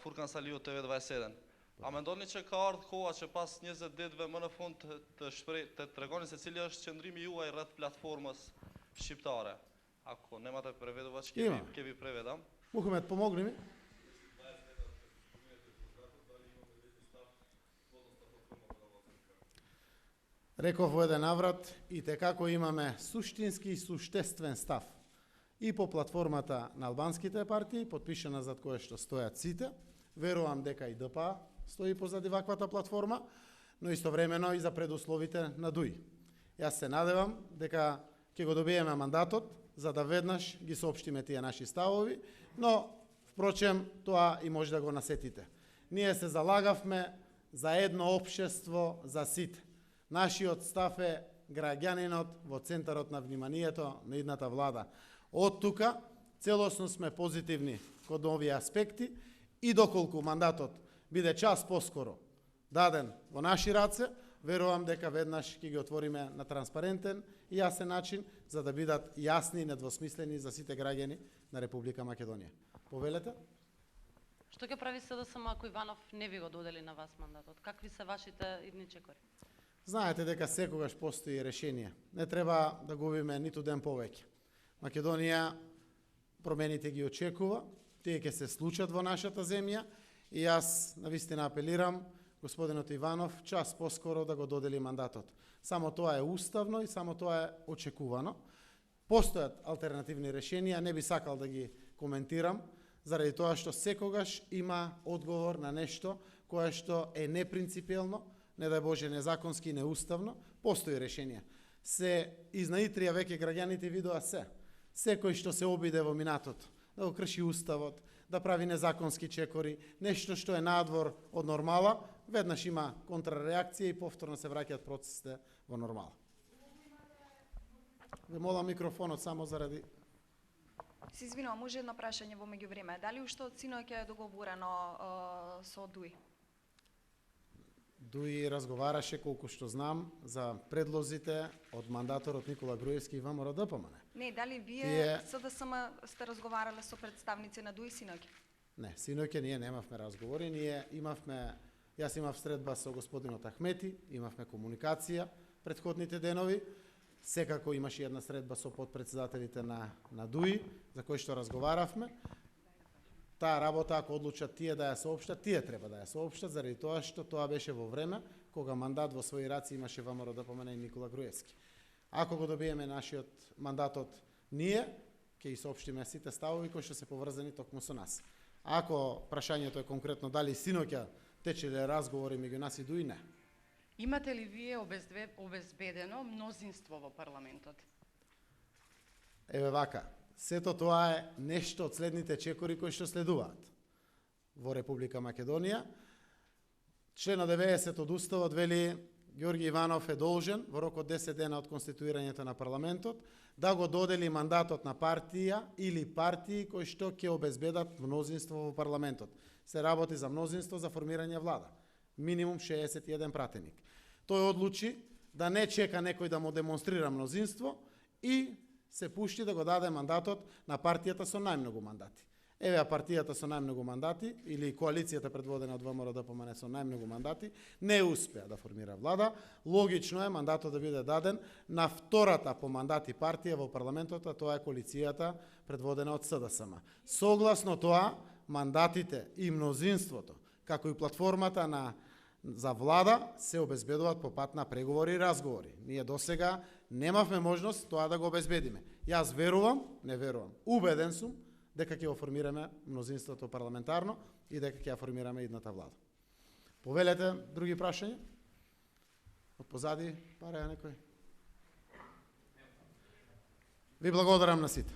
Furkan Saliu TV27. A mendoni që ka ardhur koha që pas 20 ditëve më në fund të tregoni se cili është qëndrimi juaj rreth platformës shqiptare? Ako nemate prevедувач kevi preveda? Мухамед, помогни ми. Реков во еден наврат и како имаме суштински и суштествен став и по платформата на албанските партии, подпишана зад кое што стојат сите. Верувам дека и ДПА стои позади ваквата платформа, но истовремено и за предусловите на ДУИ. Јас се надевам дека ќе го добиеме мандатот за да веднаш ги соопштиме тие наши ставови, но впрочем тоа и може да го насетите. Ние се залагавме за едно општество за сите. Нашиот став е граѓанинот во центарот на вниманието на идната влада. Од тука целосно сме позитивни кон овие аспекти и доколку мандатот биде час поскоро даден во наши раце, верувам дека веднаш ќе ги отвориме на транспарентен и јасен начин за да бидат јасни и недвосмислени за сите граѓани на Република Македонија. Повелете? Што ќе прави СДСМ ако Иванов не ви го додели на вас мандатот? Какви се вашите идни чекори? Знаете дека секогаш постои решение. Не треба да губиме ниту ден повеќе. Македонија промените ги очекува, тие ќе се случат во нашата земја и јас навистина апелирам господинот Иванов час поскоро да го додели мандатот. Само тоа е уставно и само тоа е очекувано. Постојат алтернативни решенија, не би сакал да ги коментирам, заради тоа што секогаш има одговор на нешто кое што е непринципиелно, не дај Боже незаконски и неуставно, постои решенија. Се изнаитрија веќе граѓаните видоа се. Секој што се обиде во минатот, да го крши уставот, да прави незаконски чекори, нешто што е надвор од нормала, веднаш има контрреакција и повторно се враќаат процесите во нормала. Ве молам микрофонот само заради... Се извинувам, може едно прашање во меѓувреме. Дали уште од синоќа е договорено со ДУИ? ДУИ разговараше, колку што знам, за предлозите од мандаторот Никола Груевски и ВМРО ДПМН. Не, дали вие СДСМ сте разговарале со представници на ДУИ синоќа? Не, синоќа ние немавме разговори, јас имав средба со господинот Ахмети, имавме комуникација претходните денови, секако имаше една средба со подпредседателите на ДУИ, за кој што разговаравме. Таа работа, ако одлучат тие да ја соопштат, тие треба да ја соопштат, заради тоа што тоа беше во време кога мандат во своји раци имаше ВМРО ДПМН и Никола Груевски. Ако го добиеме нашиот мандатот ние, ќе ги соопштиме сите ставови кои што се поврзани токму со нас. Ако прашањето е конкретно дали синоќа течеле разговори меѓу нас и ДУИ, не. Имате ли вие обезбедено мнозинство во парламентот? Еве вака, сето тоа е нешто од следните чекори кои што следуваат во Република Македонија. Член 90 од Уставот вели Ѓорги Иванов е должен во рок од 10 дена од конституирањето на парламентот да го додели мандатот на партија или партии кои што ќе обезбедат мнозинство во парламентот. Се работи за мнозинство за формирање влада. Минимум 61 пратеник. Тој одлучи да не чека некој да му демонстрира мнозинство и се пушти да го даде мандатот на партијата со најмногу мандати. Еве партијата со најмногу мандати или коалицијата предводена од ВМРО ДПМН со најмногу мандати не успеа да формира влада. Логично е мандатот да биде даден на втората по мандати партија во парламентот, а тоа е коалицијата предводена од СДСМ. Согласно тоа, мандатите и мнозинството, како и платформата за влада се обезбедуваат по пат на преговори и разговори. Ние досега немавме можност тоа да го обезбедиме. Јас верувам, не верувам, убеден сум дека ќе го формираме мнозинството парламентарно и дека ќе ја формираме идната влада. Повелете други прашања? Од позади, параја некој? Ви благодарам на сите.